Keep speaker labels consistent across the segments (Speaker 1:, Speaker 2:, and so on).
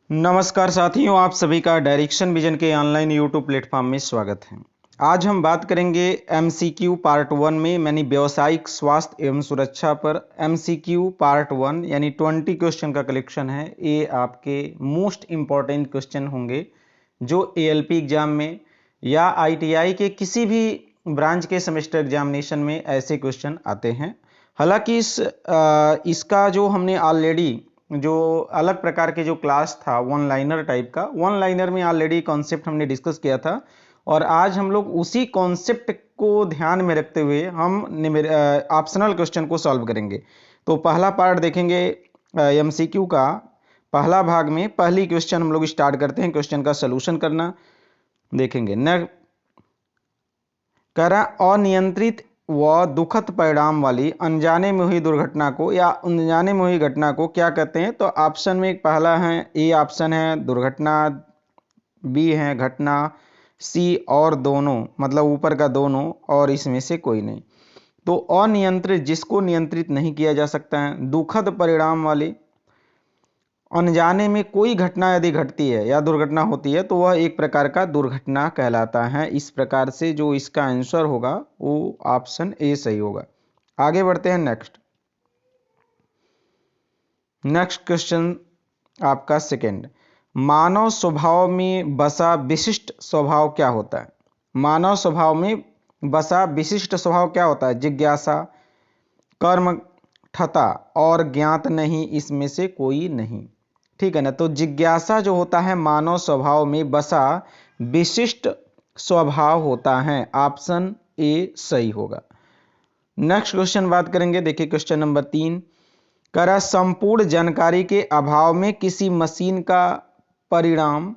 Speaker 1: नमस्कार साथियों, आप सभी का डायरेक्शन विजन के ऑनलाइन यूट्यूब प्लेटफॉर्म में स्वागत है। आज हम बात करेंगे एमसीक्यू पार्ट 1 में यानी व्यावसायिक स्वास्थ्य एवं सुरक्षा पर एमसीक्यू पार्ट 1 यानी 20 क्वेश्चन का कलेक्शन है। ये आपके मोस्ट इम्पॉर्टेंट क्वेश्चन होंगे जो एएलपी एग्जाम में या आईटीआई के किसी भी ब्रांच के सेमेस्टर एग्जामिनेशन में ऐसे क्वेश्चन आते हैं। हालांकि इसका जो हमने ऑलरेडी जो अलग प्रकार के जो क्लास था वन लाइनर टाइप का, वन लाइनर में ऑलरेडी कॉन्सेप्ट हमने डिस्कस किया था और आज हम लोग उसी कॉन्सेप्ट को ध्यान में रखते हुए हम ऑप्शनल क्वेश्चन को सॉल्व करेंगे। तो पहला पार्ट देखेंगे एमसीक्यू का। पहला भाग में पहली क्वेश्चन हम लोग स्टार्ट करते हैं क्वेश्चन का सलूशन करना। देखेंगे न करा अनियंत्रित व दुखद परिणाम वाली अनजाने में हुई दुर्घटना को या अनजाने में हुई घटना को क्या कहते हैं? तो ऑप्शन में एक पहला है, ए ऑप्शन है दुर्घटना, बी है घटना, सी और दोनों मतलब ऊपर का दोनों और इसमें से कोई नहीं। तो अनियंत्रित जिसको नियंत्रित नहीं किया जा सकता है, दुखद परिणाम वाली अनजाने में कोई घटना यदि घटती है या दुर्घटना होती है तो वह एक प्रकार का दुर्घटना कहलाता है। इस प्रकार से जो इसका आंसर होगा वो ऑप्शन ए सही होगा। आगे बढ़ते हैं नेक्स्ट क्वेश्चन आपका सेकंड। मानव स्वभाव में बसा विशिष्ट स्वभाव क्या होता है? मानव स्वभाव में बसा विशिष्ट स्वभाव क्या होता है? जिज्ञासा, कर्मठता और ज्ञात नहीं, इसमें से कोई नहीं। ठीक है ना। तो जिज्ञासा जो होता है मानव स्वभाव में बसा विशिष्ट स्वभाव होता है। ऑप्शन ए सही होगा। नेक्स्ट क्वेश्चन बात करेंगे। देखिए क्वेश्चन नंबर 3। करा संपूर्ण जानकारी के अभाव में किसी मशीन का परिणाम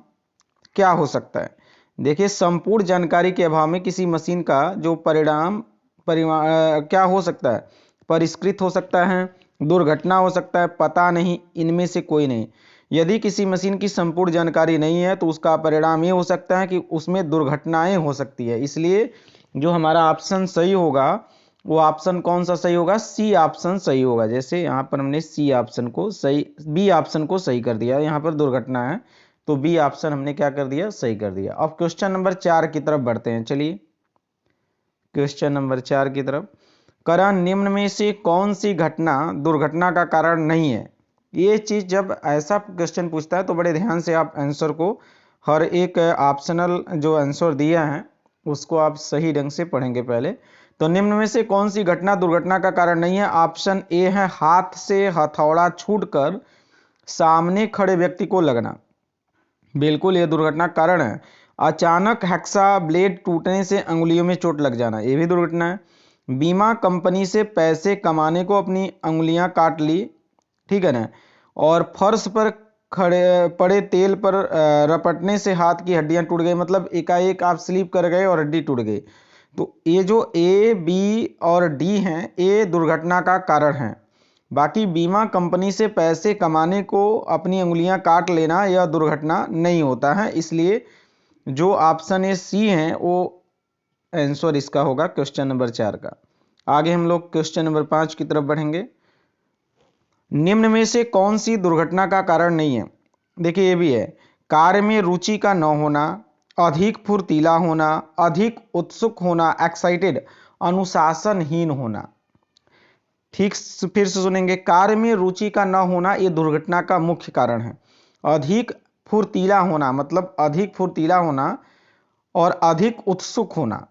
Speaker 1: क्या हो सकता है? देखिए संपूर्ण जानकारी के अभाव में किसी मशीन का जो परिणाम क्या हो सकता है? परिष्कृत हो सकता है, दुर्घटना हो सकता है, पता नहीं, इनमें से कोई नहीं। यदि किसी मशीन की संपूर्ण जानकारी नहीं है तो उसका परिणाम ये हो सकता है कि उसमें दुर्घटनाएं हो सकती है। इसलिए जो हमारा ऑप्शन सही होगा वो ऑप्शन कौन सा सही होगा? सी ऑप्शन सही होगा। जैसे यहाँ पर हमने सी ऑप्शन को सही, बी ऑप्शन को सही कर दिया। यहाँ पर दुर्घटना है तो बी ऑप्शन हमने क्या कर दिया? सही कर दिया। अब क्वेश्चन नंबर 4 की तरफ बढ़ते हैं। चलिए क्वेश्चन नंबर 4 की तरफ। करा निम्न में से कौन सी घटना दुर्घटना का कारण नहीं है? ये चीज जब ऐसा क्वेश्चन पूछता है तो बड़े ध्यान से आप आंसर को, हर एक ऑप्शनल जो आंसर दिया है उसको आप सही ढंग से पढ़ेंगे पहले। तो निम्न में से कौन सी घटना दुर्घटना का कारण नहीं है? ऑप्शन ए है हाथ से हथौड़ा छूटकर सामने खड़े व्यक्ति को लगना, बिल्कुल ये दुर्घटना का कारण है। अचानक हेक्सा ब्लेड टूटने से अंगुलियों में चोट लग जाना, ये भी दुर्घटना है। बीमा कंपनी से पैसे कमाने को अपनी अंगुलियां काट ली, ठीक है ना। और फर्श पर खड़े पड़े तेल पर रपटने से हाथ की हड्डियां टूट गई, मतलब एकाएक आप स्लिप कर गए और हड्डी टूट गई। तो ये जो ए, बी और डी हैं ये दुर्घटना का कारण है। बाकी बीमा कंपनी से पैसे कमाने को अपनी उंगलियां काट लेना यह दुर्घटना नहीं होता है। इसलिए जो ऑप्शन ए सी है वो आंसर इसका होगा क्वेश्चन नंबर 4 का। आगे हम लोग क्वेश्चन नंबर 5 की तरफ बढ़ेंगे। निम्न में से कौन सी दुर्घटना का कारण नहीं है? देखिए ये भी है, कार्य में रुचि का न होना, अधिक फुर्तीला होना, अधिक उत्सुक होना, एक्साइटेड, अनुशासनहीन होना। ठीक फिर से सुनेंगे, कार्य में रुचि का न होना ये दुर्घटना का मुख्य कारण है। अधिक फुर्तीला होना मतलब अधिक फुर्तीला होना और अधिक उत्सुक होना।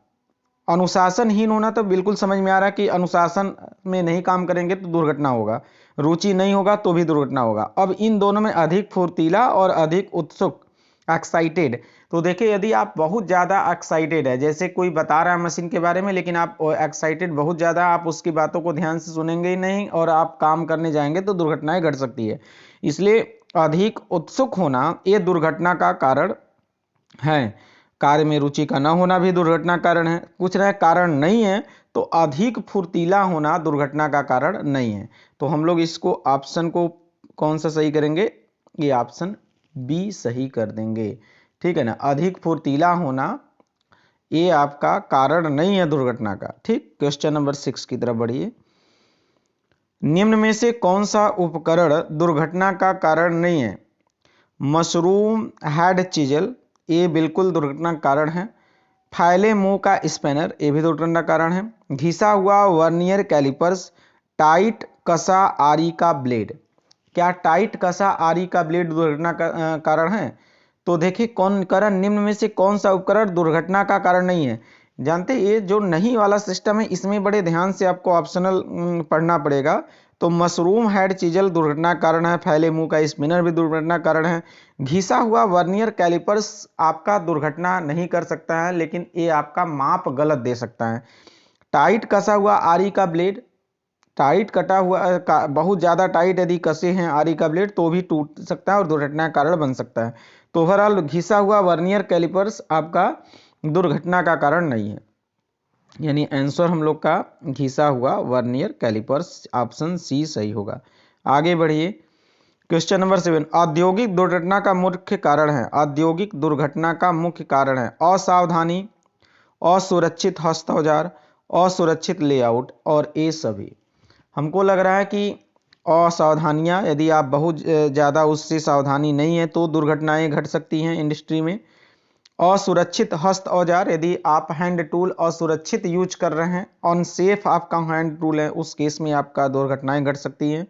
Speaker 1: अनुशासनहीन होना तो बिल्कुल समझ में आ रहा है कि अनुशासन में नहीं काम करेंगे तो दुर्घटना होगा, रुचि नहीं होगा तो भी दुर्घटना होगा। अब इन दोनों में अधिक फुर्तीला और अधिक उत्सुक, एक्साइटेड। तो देखिए यदि आप बहुत ज़्यादा एक्साइटेड है, जैसे कोई बता रहा है मशीन के बारे में लेकिन आप एक्साइटेड बहुत ज़्यादा, आप उसकी बातों को ध्यान से सुनेंगे ही नहीं और आप काम करने जाएंगे तो दुर्घटनाएं घट सकती है। इसलिए अधिक उत्सुक होना ये दुर्घटना का कारण है। कार्य में रुचि का न होना भी दुर्घटना कारण है। कुछ रहे कारण नहीं है तो अधिक फुर्तीला होना दुर्घटना का कारण नहीं है। तो हम लोग इसको ऑप्शन को कौन सा सही करेंगे? ये ऑप्शन बी सही कर देंगे, ठीक है ना। अधिक फुर्तीला होना ये आपका कारण नहीं है दुर्घटना का। ठीक, क्वेश्चन नंबर 6 की तरफ बढ़िए। निम्न में से कौन सा उपकरण दुर्घटना का कारण नहीं है? मशरूम हेड चिजल, ये बिल्कुल दुर्घटना कारण है। फैले मुंह का स्पैनर, ये भी दुर्घटना कारण है। घिसा हुआ वर्नियर कैलिपर्स, टाइट कसा आरी का ब्लेड, क्या टाइट कसा आरी का ब्लेड दुर्घटना का कारण है? तो देखिए कौन कारण, निम्न में से कौन सा उपकरण दुर्घटना का कारण नहीं है? जानते ये जो नहीं वाला सिस्टम है इसमें बड़े ध्यान से आपको ऑप्शनल पढ़ना पड़ेगा। तो मशरूम हेड चीजल दुर्घटना कारण है, फैले मुंह का स्पिनर भी दुर्घटना कारण है। घिसा हुआ वर्नियर कैलिपर्स आपका दुर्घटना नहीं कर सकता है, लेकिन ये आपका माप गलत दे सकता है। टाइट कसा हुआ आरी का ब्लेड, टाइट कटा हुआ बहुत ज़्यादा टाइट यदि कसे हैं आरी का ब्लेड तो भी टूट सकता है और दुर्घटना का कारण बन सकता है। तो ओवरऑल घिसा हुआ वर्नियर कैलिपर्स आपका दुर्घटना का कारण नहीं है, यानी आंसर हम लोग का घिसा हुआ वर्नियर कैलिपर्स, ऑप्शन सी सही होगा। आगे बढ़िए, क्वेश्चन नंबर 7, औद्योगिक दुर्घटना का मुख्य कारण है, औद्योगिक दुर्घटना का मुख्य कारण है असावधानी, असुरक्षित हस्त औजार, असुरक्षित लेआउट और ये सभी। हमको लग रहा है कि असावधानियाँ, यदि आप बहुत ज़्यादा उससे सावधानी नहीं है तो दुर्घटनाएं घट सकती हैं इंडस्ट्री में। असुरक्षित हस्त औजार, यदि आप हैंड टूल असुरक्षित यूज कर रहे हैं, अनसेफ आपका हैंड टूल है, उस केस में आपका दुर्घटनाएं घट सकती हैं।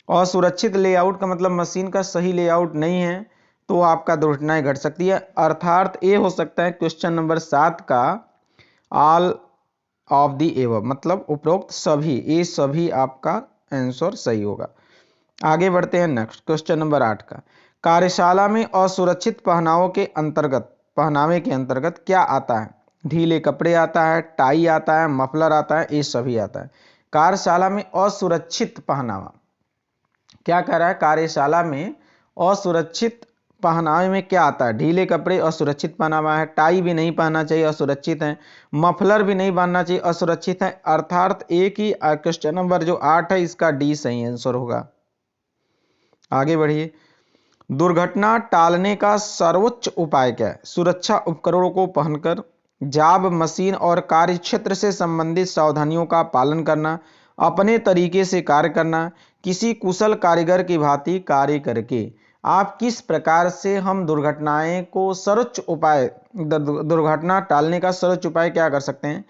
Speaker 1: असुरक्षित लेआउट का मतलब मशीन का सही लेआउट नहीं है तो आपका दुर्घटनाएं घट सकती है। अर्थात ये हो सकता है क्वेश्चन नंबर 7 का ऑल ऑफ दी एबव, मतलब उपरोक्त सभी, ये सभी आपका आंसर सही होगा। आगे बढ़ते हैं नेक्स्ट, क्वेश्चन नंबर 8 का, कार्यशाला में असुरक्षित पहनावे के अंतर्गत क्या आता है? ढीले कपड़े आता है, टाई आता है, मफलर आता है, ये सभी आता है। कार्यशाला में असुरक्षित पहनावा, क्या कह रहा है? कार्यशाला में असुरक्षित पहनावे में क्या आता है? ढीले कपड़े असुरक्षित पहनावा है, टाई भी नहीं पहनना चाहिए असुरक्षित है, मफलर भी नहीं बांधना चाहिए असुरक्षित है। अर्थात एक ही क्वेश्चन नंबर जो 8 है इसका डी सही आंसर होगा। आगे बढ़िए, दुर्घटना टालने का सर्वोच्च उपाय क्या है? सुरक्षा उपकरणों को पहनकर, जॉब मशीन और कार्य क्षेत्र से संबंधित सावधानियों का पालन करना, अपने तरीके से कार्य करना, किसी कुशल कारीगर की भांति कार्य करके। आप किस प्रकार से हम दुर्घटनाएं को सर्वोच्च उपाय, दुर्घटना टालने का सर्वोच्च उपाय क्या कर सकते हैं?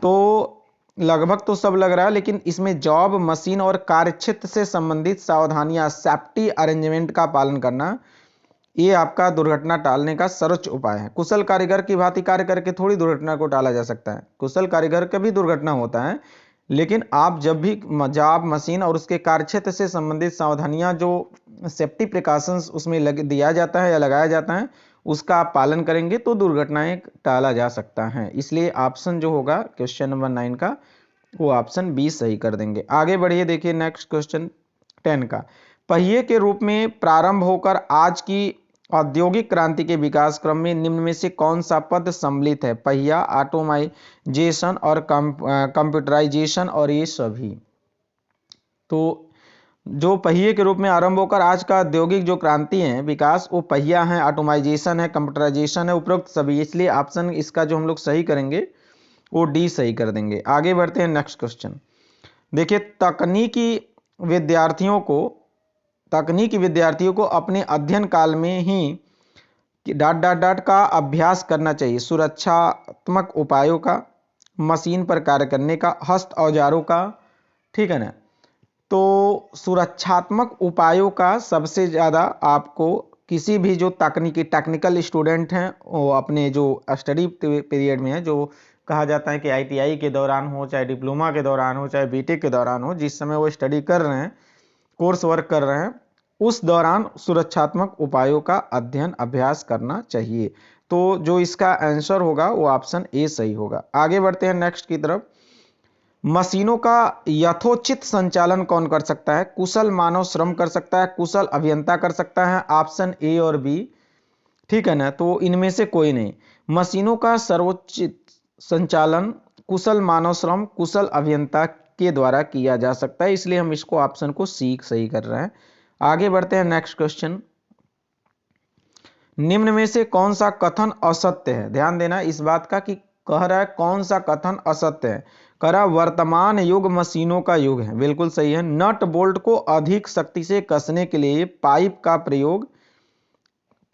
Speaker 1: तो लगभग तो सब लग रहा है, लेकिन इसमें जॉब मशीन और कार्यक्षेत्र से संबंधित सावधानियां, सेफ्टी अरेंजमेंट का पालन करना, ये आपका दुर्घटना टालने का सर्वोच्च उपाय है। कुशल कारीगर की भांति कार्य करके थोड़ी दुर्घटना को टाला जा सकता है, कुशल कारीगर का भी दुर्घटना होता है, लेकिन आप जब भी जॉब मशीन और उसके कार्यक्षेत्र से संबंधित सावधानियां, जो सेफ्टी प्रिकॉशंस उसमें दिया जाता है या लगाया जाता है, उसका आप पालन करेंगे तो दुर्घटनाएं टाला जा सकता है। इसलिए ऑप्शन जो होगा क्वेश्चन नंबर 9 का, वो ऑप्शन बी सही कर देंगे। आगे बढ़िए, देखिए नेक्स्ट क्वेश्चन 10 का, पहिए के रूप में प्रारंभ होकर आज की औद्योगिक क्रांति के विकास क्रम में निम्न में से कौन सा पद सम्मिलित है? पहिया, ऑटोमाइजेशन और कंप्यूटराइजेशन और ये सभी। तो जो पहिए के रूप में आरंभ होकर आज का औद्योगिक जो क्रांति है विकास, वो पहिया है, ऑटोमाइजेशन है, कंप्यूटराइजेशन है, उपरोक्त सभी। इसलिए ऑप्शन इसका जो हम लोग सही करेंगे वो डी सही कर देंगे। आगे बढ़ते हैं नेक्स्ट क्वेश्चन, देखिए तकनीकी विद्यार्थियों को अपने अध्ययन काल में ही का अभ्यास करना चाहिए। सुरक्षात्मक उपायों का, मशीन पर कार्य करने का, हस्त औजारों का, ठीक है ना। तो सुरक्षात्मक उपायों का सबसे ज़्यादा आपको किसी भी जो टेक्निकल स्टूडेंट हैं, वो अपने जो स्टडी पीरियड में है, जो कहा जाता है कि ITI के दौरान हो, चाहे डिप्लोमा के दौरान हो, चाहे BTech के दौरान हो, जिस समय वो स्टडी कर रहे हैं, कोर्स वर्क कर रहे हैं, उस दौरान सुरक्षात्मक उपायों का अध्ययन अभ्यास करना चाहिए। तो जो इसका आंसर होगा वो ऑप्शन ए सही होगा। आगे बढ़ते हैं नेक्स्ट की तरफ, मशीनों का यथोचित संचालन कौन कर सकता है? कुशल मानव श्रम कर सकता है, कुशल अभियंता कर सकता है, ऑप्शन ए और बी, ठीक है ना। तो इनमें से कोई नहीं। मशीनों का सर्वोचित संचालन कुशल मानव श्रम, कुशल अभियंता के द्वारा किया जा सकता है, इसलिए हम इसको ऑप्शन को सी सही कर रहे हैं। आगे बढ़ते हैं नेक्स्ट क्वेश्चन, निम्न में से कौन सा कथन असत्य है? ध्यान देना इस बात का कि कह रहा है कौन सा कथन असत्य है। कह रहा वर्तमान युग मशीनों का युग है, बिल्कुल सही है। नट बोल्ट को अधिक शक्ति से कसने के लिए पाइप का प्रयोग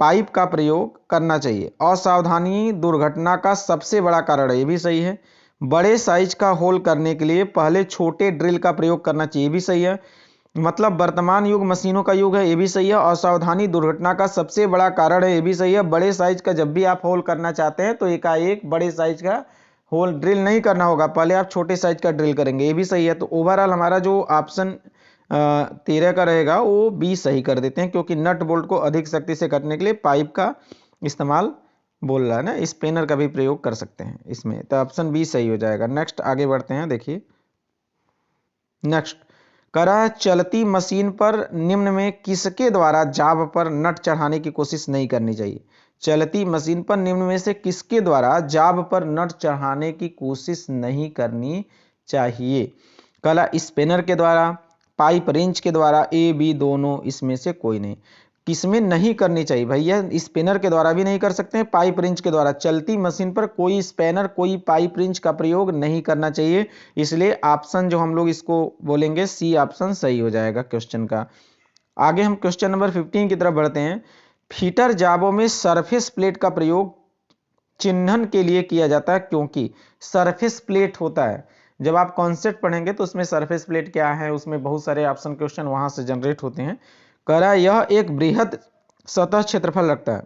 Speaker 1: पाइप का प्रयोग करना चाहिए। असावधानी दुर्घटना का सबसे बड़ा कारण है, ये भी सही है। बड़े साइज का होल करने के लिए पहले छोटे ड्रिल का प्रयोग करना चाहिए, ये भी सही है। मतलब वर्तमान युग मशीनों का युग है, ये भी सही है। असावधानी दुर्घटना का सबसे बड़ा कारण है, ये भी सही है। बड़े साइज का जब भी आप होल करना चाहते हैं तो एकाएक बड़े साइज का होल ड्रिल नहीं करना होगा, पहले आप छोटे साइज का ड्रिल करेंगे, ये भी सही है। तो ओवरऑल हमारा जो ऑप्शन 13 का रहेगा वो बी सही कर देते हैं, क्योंकि नट बोल्ट को अधिक शक्ति से कटने के लिए पाइप का इस्तेमाल बोल रहा है ना, स्पेनर का भी प्रयोग कर सकते हैं इसमें, तो ऑप्शन बी सही हो जाएगा। नेक्स्ट आगे बढ़ते हैं, देखिए नेक्स्ट करा चलती मशीन पर निम्न में किसके द्वारा जाब पर नट चढ़ाने की कोशिश नहीं करनी चाहिए। चलती मशीन पर निम्न में से किसके द्वारा जाब पर नट चढ़ाने की कोशिश नहीं करनी चाहिए। कला स्पेनर के द्वारा, पाइप रेंच के द्वारा, ए बी दोनों, इसमें से कोई नहीं। किसमें नहीं करनी चाहिए भैया, स्पेनर के द्वारा भी नहीं कर सकते हैं, पाइप रिंच के द्वारा। चलती मशीन पर कोई स्पेनर कोई पाइप रिंच का प्रयोग नहीं करना चाहिए, इसलिए ऑप्शन जो हम लोग इसको बोलेंगे सी ऑप्शन सही हो जाएगा क्वेश्चन का। आगे हम क्वेश्चन नंबर 15 की तरफ बढ़ते हैं। फीटर जाबों में सरफेस प्लेट का प्रयोग चिन्हन के लिए किया जाता है, क्योंकि सरफेस प्लेट होता है, जब आप कॉन्सेप्ट पढ़ेंगे तो उसमें सरफेस प्लेट क्या है, उसमें बहुत सारे ऑप्शन क्वेश्चन वहां से जनरेट होते हैं। करा यह एक बृहद सतह क्षेत्रफल रखता है,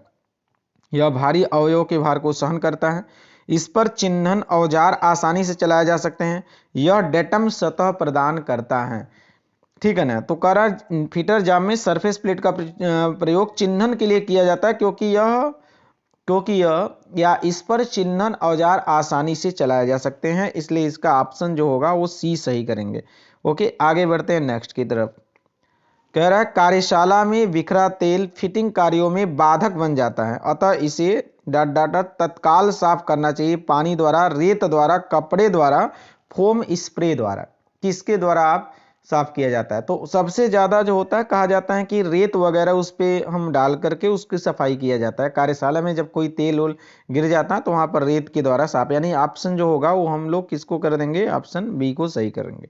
Speaker 1: यह भारी अवयव के भार को सहन करता है, इस पर चिन्हन औजार आसानी से चलाए जा सकते हैं, यह डेटम सतह प्रदान करता है। ठीक है ना, तो करा फीटर जाम में सरफेस प्लेट का प्रयोग चिन्हन के लिए किया जाता है, क्योंकि यह या इस पर चिन्हन औजार आसानी से चलाए जा सकते हैं, इसलिए इसका ऑप्शन जो होगा वो सी सही करेंगे। ओके, आगे बढ़ते हैं नेक्स्ट की तरफ। कह रहा है कार्यशाला में बिखरा तेल फिटिंग कार्यों में बाधक बन जाता है, अतः इसे डॉट डॉट डॉट तत्काल साफ करना चाहिए, पानी द्वारा, रेत द्वारा, कपड़े द्वारा, फोम स्प्रे द्वारा। किसके द्वारा आप साफ किया जाता है, तो सबसे ज्यादा जो होता है कहा जाता है कि रेत वगैरह उस पर हम डाल करके उसकी सफाई किया जाता है। कार्यशाला में जब कोई तेल ओल गिर जाता है तो वहां पर रेत के द्वारा साफ, यानी ऑप्शन जो होगा वो हम लोग किसको कर देंगे, ऑप्शन बी को सही करेंगे।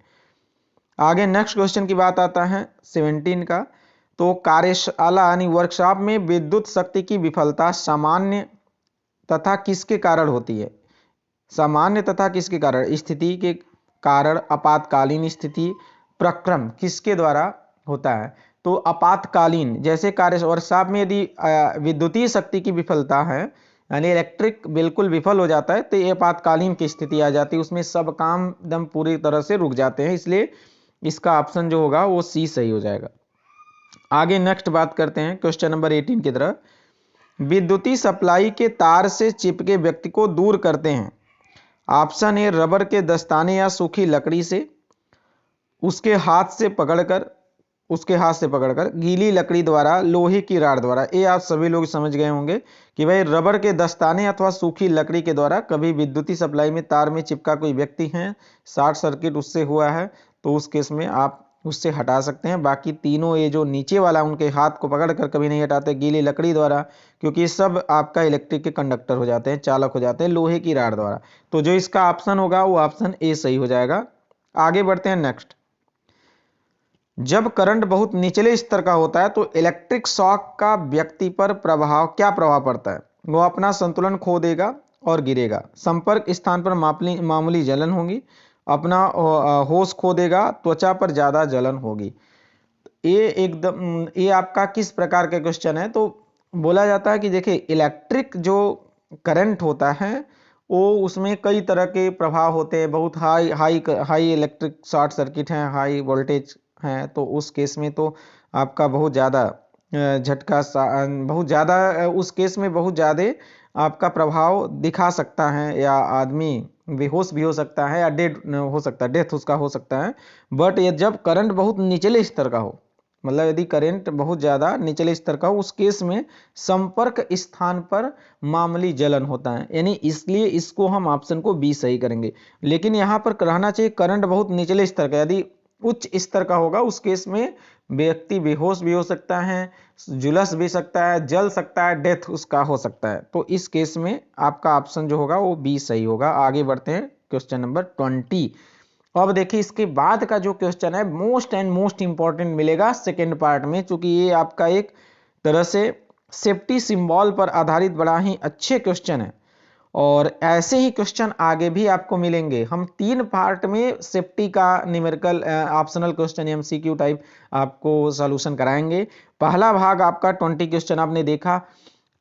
Speaker 1: आगे नेक्स्ट क्वेश्चन की बात आता है 17 का। तो कार्यशाला यानी वर्कशॉप में विद्युत शक्ति की विफलता सामान्य तथा किसके कारण होती है। सामान्य तथा किसके कारण, स्थिति के कारण, आपातकालीन स्थिति, प्रक्रम किसके द्वारा होता है। तो आपातकालीन, जैसे कार्य वर्कशॉप में यदि विद्युतीय शक्ति की विफलता है यानी इलेक्ट्रिक बिल्कुल विफल हो जाता है, तो ये आपातकालीन की स्थिति आ जाती है, उसमें सब काम एकदम पूरी तरह से रुक जाते हैं, इसलिए इसका ऑप्शन जो होगा वो सी सही हो जाएगा। आगे नेक्स्ट बात करते हैं क्वेश्चन नंबर 18 की तरफ। विद्युतीय सप्लाई के तार से चिपके व्यक्ति को दूर करते हैं। ऑप्शन ए रबर के दस्ताने या सूखी लकड़ी से, उसके हाथ से पकड़कर, गीली लकड़ी द्वारा, लोहे की राड द्वारा। ये आप सभी लोग समझ गए होंगे कि भाई रबर के दस्ताने अथवा सूखी लकड़ी के द्वारा कभी विद्युतीय सप्लाई में तार में चिपका कोई व्यक्ति है, शॉर्ट सर्किट उससे हुआ है, तो उस केस में आप उससे हटा सकते हैं। बाकी तीनों ये जो नीचे वाला उनके हाथ को पकड़कर कभी नहीं हटाते, गीली लकड़ी द्वारा, क्योंकि ये सब आपका इलेक्ट्रिक के कंडक्टर हो जाते हैं, चालक हो जाते हैं, लोहे की राड द्वारा। तो जो इसका ऑप्शन होगा वो ऑप्शन ए सही हो जाएगा। आगे बढ़ते हैं नेक्स्ट। जब करंट बहुत निचले स्तर का होता है तो इलेक्ट्रिक शॉक का व्यक्ति पर क्या प्रभाव पड़ता है। वो अपना संतुलन खो देगा और गिरेगा, संपर्क स्थान पर मामूली जलन होगी, अपना होश खो देगा, त्वचा पर ज्यादा जलन होगी। ये आपका किस प्रकार का क्वेश्चन है, तो बोला जाता है कि देखिए इलेक्ट्रिक जो करंट होता है वो उसमें कई तरह के प्रभाव होते हैं, बहुत हाई इलेक्ट्रिक शॉर्ट सर्किट है, हाई वोल्टेज है, तो उस केस में तो आपका बहुत ज़्यादा झटका बहुत ज़्यादा उस केस में बहुत ज़्यादा आपका प्रभाव दिखा सकता है, या आदमी बेहोश भी हो सकता है, या डेड हो सकता है, डेथ उसका हो सकता है। बट ये जब करंट बहुत निचले स्तर का हो, मतलब यदि करंट बहुत ज़्यादा निचले स्तर का हो, उस केस में संपर्क स्थान पर मामूली जलन होता है, यानी इसलिए इसको हम ऑप्शन को बी सही करेंगे। लेकिन यहाँ पर रहना चाहिए करंट बहुत निचले स्तर का, यदि उच्च स्तर का होगा उस केस में व्यक्ति बेहोश भी हो सकता है, झुलस भी सकता है, जल सकता है, डेथ उसका हो सकता है। तो इस केस में आपका ऑप्शन जो होगा वो बी सही होगा। आगे बढ़ते हैं क्वेश्चन नंबर 20। अब देखिए इसके बाद का जो क्वेश्चन है मोस्ट इंपॉर्टेंट मिलेगा सेकेंड पार्ट में, चूंकि ये आपका एक तरह से सेफ्टी सिंबल पर आधारित बड़ा ही अच्छे क्वेश्चन है और ऐसे ही क्वेश्चन आगे भी आपको मिलेंगे। हम 3 पार्ट में सेफ्टी का numerical optional question MCQ type आपको सॉल्यूशन कराएंगे। पहला भाग आपका 20 क्वेश्चन आपने देखा,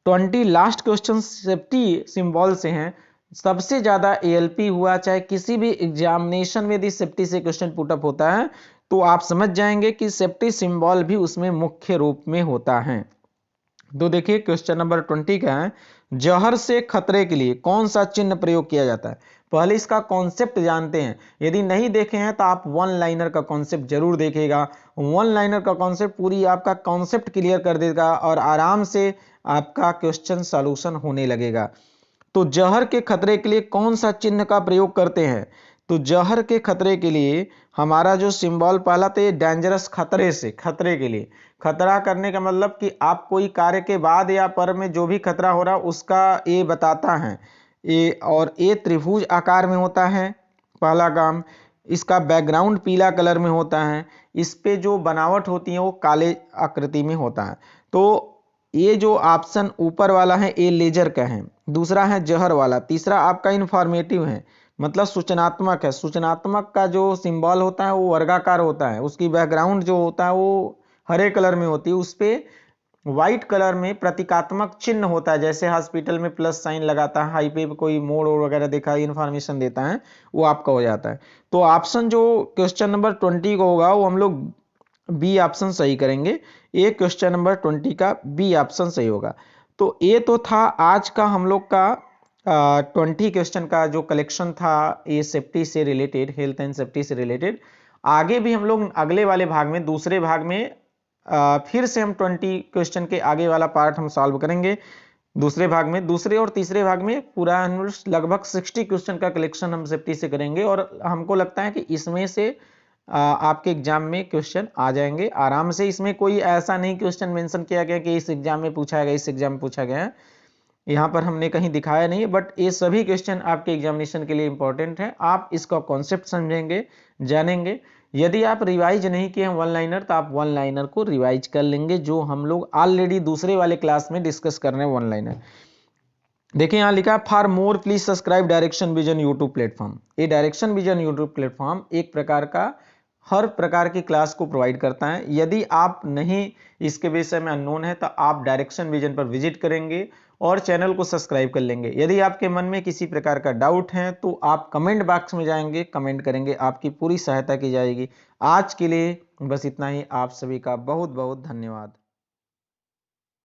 Speaker 1: 20 लास्ट क्वेश्चन सेफ्टी सिंबल से हैं। सबसे ज्यादा एएलपी हुआ, चाहे किसी भी एग्जामिनेशन में यदि सेफ्टी से क्वेश्चन पुटअप होता है तो आप समझ जाएंगे कि सेफ्टी सिंबल भी उसमें मुख्य रूप में होता है। तो देखिए क्वेश्चन नंबर 20 का है, जहर से खतरे के लिए कौन सा चिन्ह प्रयोग किया जाता है। पहले इसका कॉन्सेप्ट जानते हैं, यदि नहीं देखे हैं तो आप वन लाइनर का कॉन्सेप्ट जरूर देखिएगा। वन लाइनर का कॉन्सेप्ट पूरी आपका कॉन्सेप्ट क्लियर कर देगा और आराम से आपका क्वेश्चन सॉल्यूशन होने लगेगा। तो जहर के खतरे के लिए कौन सा चिन्ह का प्रयोग करते हैं, तो जहर के खतरे के लिए हमारा जो सिंबल पहला तो ये डेंजरस, खतरे से, खतरे के लिए, खतरा करने का मतलब कि आप कोई कार्य के बाद या पर में जो भी खतरा हो रहा उसका ये बताता है ये, और ये त्रिभुज आकार में होता है पहला काम। इसका बैकग्राउंड पीला कलर में होता है, इस पे जो बनावट होती है वो काले आकृति में होता है। तो ये जो ऑप्शन ऊपर वाला है ये लेजर का है, दूसरा है जहर वाला, तीसरा आपका इंफॉर्मेटिव है मतलब सूचनात्मक है। सूचनात्मक का जो सिंबल होता है वो वर्गाकार होता है, उसकी बैकग्राउंड जो होता है वो हरे कलर में होती है, उस पे व्हाइट कलर में प्रतीकात्मक चिन्ह होता है, जैसे हॉस्पिटल में प्लस साइन लगाता है, हाईवे पे कोई मोड़ वगैरह देखा इंफॉर्मेशन देता है, वो आपका हो जाता है। तो ऑप्शन जो क्वेश्चन नंबर 20 को होगा वो हम लोग बी ऑप्शन सही करेंगे। ये क्वेश्चन नंबर 20 का बी ऑप्शन सही होगा। तो ये तो था आज का हम लोग का 20 क्वेश्चन का जो कलेक्शन था ये सेफ्टी से रिलेटेड, हेल्थ एंड सेफ्टी से रिलेटेड। आगे भी हम लोग अगले वाले भाग में, दूसरे भाग में फिर से हम 20 क्वेश्चन के आगे वाला पार्ट हम सॉल्व करेंगे दूसरे भाग में। दूसरे और तीसरे भाग में पूरा हम लगभग 60 क्वेश्चन का कलेक्शन हम सेफ्टी से करेंगे और हमको लगता है कि इसमें से आपके एग्जाम में क्वेश्चन आ जाएंगे आराम से। इसमें कोई ऐसा नहीं क्वेश्चन मेंशन किया गया कि इस एग्जाम में पूछा गया, इस एग्जाम में पूछा गया है, यहाँ पर हमने कहीं दिखाया नहीं, बट ये सभी क्वेश्चन आपके एग्जामिनेशन के लिए इंपॉर्टेंट है। आप इसका कॉन्सेप्ट समझेंगे, जानेंगे। यदि आप रिवाइज नहीं किए हैं वन लाइनर तो आप वन लाइनर को रिवाइज कर लेंगे, जो हम लोग ऑलरेडी दूसरे वाले क्लास में डिस्कस कर रहे हैं वन लाइनर। देखिए यहाँ लिखा है for more please subscribe direction vision YouTube platform. ये डायरेक्शन विजन यूट्यूब प्लेटफॉर्म एक प्रकार का हर प्रकार की क्लास को प्रोवाइड करता है। यदि आप नहीं इसके विषय में अननोन है तो आप डायरेक्शन विजन पर विजिट करेंगे और चैनल को सब्सक्राइब कर लेंगे। यदि आपके मन में किसी प्रकार का डाउट है तो आप कमेंट बॉक्स में जाएंगे, कमेंट करेंगे, आपकी पूरी सहायता की जाएगी। आज के लिए बस इतना ही। आप सभी का बहुत बहुत धन्यवाद।